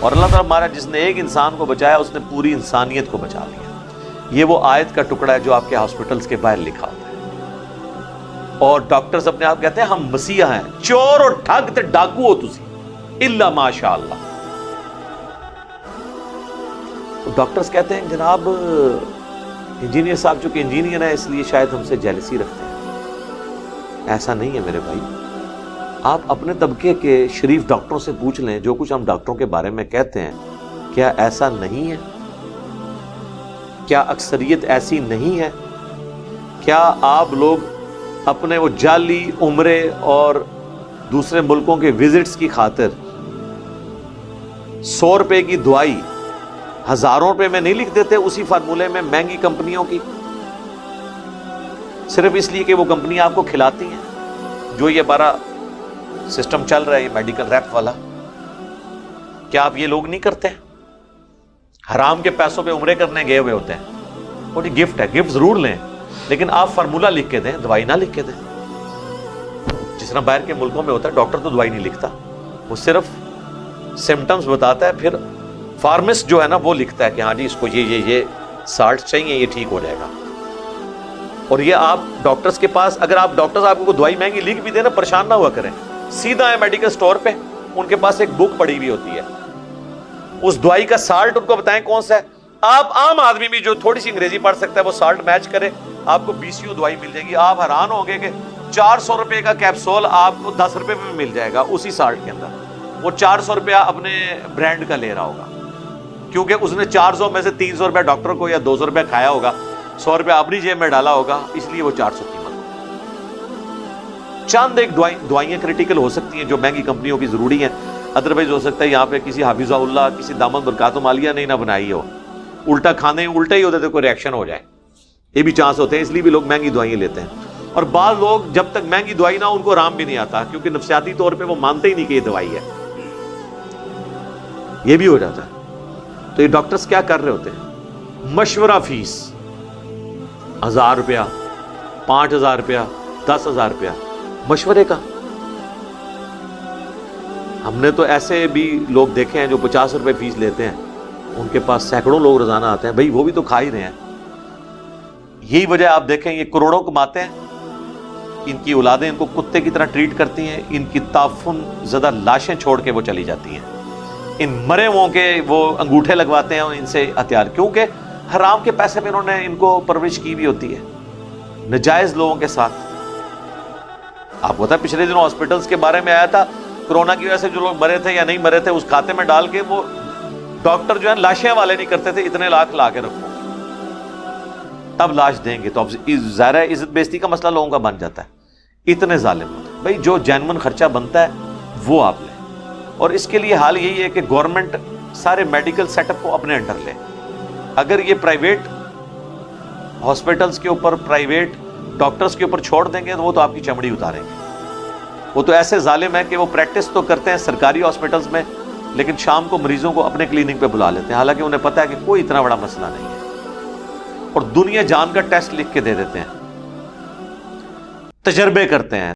اور اللہ تعالیٰ ہمارا جس نے ایک انسان کو بچایا اس نے پوری انسانیت کو بچا لیا. یہ وہ آیت کا ٹکڑا ہے جو آپ کے ہاسپٹلس کے باہر لکھا ہوتا ہے. اور ڈاکٹرز اپنے آپ کہتے ہیں ہم مسیح ہیں, چور اور ٹھگ تے ڈاکو ہو تسی الا ماشاء اللہ. ڈاکٹرز کہتے ہیں جناب انجینئر صاحب چونکہ انجینئر ہیں اس لیے شاید ہم سے جیلسی رکھتے ہیں. ایسا نہیں ہے میرے بھائی. آپ اپنے طبقے کے شریف ڈاکٹروں سے پوچھ لیں جو کچھ ہم ڈاکٹروں کے بارے میں کہتے ہیں, کیا ایسا نہیں ہے؟ کیا اکثریت ایسی نہیں ہے؟ کیا آپ لوگ اپنے وہ جعلی عمرے اور دوسرے ملکوں کے وزٹس کی خاطر 100 روپے کی دوائی ہزاروں روپے میں نہیں لکھ دیتے اسی فارمولے میں مہنگی کمپنیوں کی, صرف اس لیے کہ وہ کمپنی آپ کو کھلاتی ہیں؟ جو یہ ہمارا سسٹم چل رہا ہے یہ میڈیکل ریپ والا, کیا آپ یہ لوگ نہیں کرتے ہیں؟ حرام کے پیسوں پہ عمرے کرنے گئے ہوئے ہوتے ہیں. وہ جی گفٹ ہے, گفٹ ضرور لیں لیکن آپ فارمولہ لکھ کے دیں, دوائی نہ لکھ کے دیں. جس طرح باہر کے ملکوں میں ہوتا ہے ڈاکٹر تو دوائی نہیں لکھتا, وہ صرف سمٹمز بتاتا ہے, پھر فارمسٹ جو ہے نا وہ لکھتا ہے کہ ہاں جی اس کو یہ سالٹ چاہیے یہ ٹھیک ہو جائے گا. اور یہ آپ ڈاکٹرز کے پاس, اگر آپ ڈاکٹرز آپ کو دوائی مہنگی لکھ بھی دیں نا پریشان نہ ہوا کریں, سیدھا ہے میڈیکل سٹور پہ, ان کے پاس ایک بک پڑی ہوئی ہوتی ہے, اس دوائی کا سالٹ ان کو بتائیں کون سا ہے. آپ عام آدمی بھی جو تھوڑی سی انگریزی پڑھ سکتا ہے وہ سالٹ میچ کرے, آپ کو BCO دوائی مل جائے گی. آپ حیران ہوں گے کہ 400 روپے کا کیپسول آپ کو 10 روپے میں مل جائے گا اسی سالٹ کے اندر. وہ 400 روپیہ اپنے برانڈ کا لے رہا ہوگا کیونکہ اس نے 400 میں سے 300 روپے ڈاکٹر کو یا 200 روپے کھایا ہوگا, 100 روپے اپنی جیب میں ڈالا ہوگا, اس لیے وہ 400 قیمت. چند ایک دوائیاں کریٹیکل ہو سکتی ہیں جو مہنگی کمپنیوں کی ضروری ہیں, ادروائز ہو سکتا ہے یہاں پہ کسی حافظہ اللہ کسی دامن برکاتہم عالیہ نے نہ بنائی ہو, الٹا کھانے الٹا ہی ہوتا ہے تو کوئی ریئیکشن ہو جائے, یہ بھی چانس ہوتے ہیں, اس لیے بھی لوگ مہنگی دوائیں لیتے ہیں. اور بعض لوگ جب تک مہنگی دوائی نہ ان کو آرام بھی نہیں آتا کیونکہ نفسیاتی طور پہ وہ مانتے ہی نہیں کہ یہ دوائی ہے, یہ بھی ہو جاتا ہے. تو یہ ڈاکٹرز کیا کر رہے ہوتے ہیں, مشورہ فیس 1000 روپیہ 5000 روپیہ 10,000 روپیہ مشورے کا. ہم نے تو ایسے بھی لوگ دیکھے ہیں جو 50 روپے فیس لیتے ہیں, ان کے پاس سینکڑوں لوگ روزانہ آتے ہیں, بھائی وہ بھی تو کھا ہی رہے ہیں. یہی وجہ آپ دیکھیں یہ کروڑوں کماتے ہیں, ان کی اولادیں ان کو کتے کی طرح ٹریٹ کرتی ہیں, ان کی تعفن زدہ لاشیں چھوڑ کے وہ چلی جاتی ہیں, ان مرے ووں کے وہ انگوٹھے لگواتے ہیں ان سے ہتھیار, کیونکہ حرام کے پیسے پہ انہوں نے ان کو پرورش کی بھی ہوتی ہے نجائز لوگوں کے ساتھ. آپ کو پتا پچھلے دنوں ہاسپٹلس کے بارے میں آیا تھا, کرونا کی وجہ سے جو لوگ مرے تھے یا نہیں مرے تھے اس کھاتے میں ڈال کے وہ ڈاکٹر جو ہے لاشیں والے نہیں کرتے تھے, اتنے لاکھ لا کے رکھو تب لاش دیں گے. تو اب ظاہر ہے عزت بیزتی کا مسئلہ لوگوں کا بن جاتا ہے, اتنے ظالم ہوتے ہیں. بھائی جو جینون خرچہ بنتا ہے وہ آپ لیں, اور اس کے لیے حال یہی ہے کہ گورنمنٹ سارے میڈیکل سیٹ اپ کو اپنے انڈر لے. اگر یہ پرائیویٹ ہاسپٹلس کے اوپر پرائیویٹ ڈاکٹرز کے اوپر چھوڑ دیں گے تو وہ تو آپ کی چمڑی اتاریں گے. وہ تو ایسے ظالم ہیں کہ وہ پریکٹس تو کرتے ہیں سرکاری ہاسپٹلس میں لیکن شام کو مریضوں کو اپنے کلینک پہ بلا لیتے ہیں, حالانکہ انہیں پتہ ہے کہ کوئی اتنا بڑا مسئلہ نہیں ہے, اور دنیا جان کا ٹیسٹ لکھ کے دے دیتے ہیں, تجربے کرتے ہیں.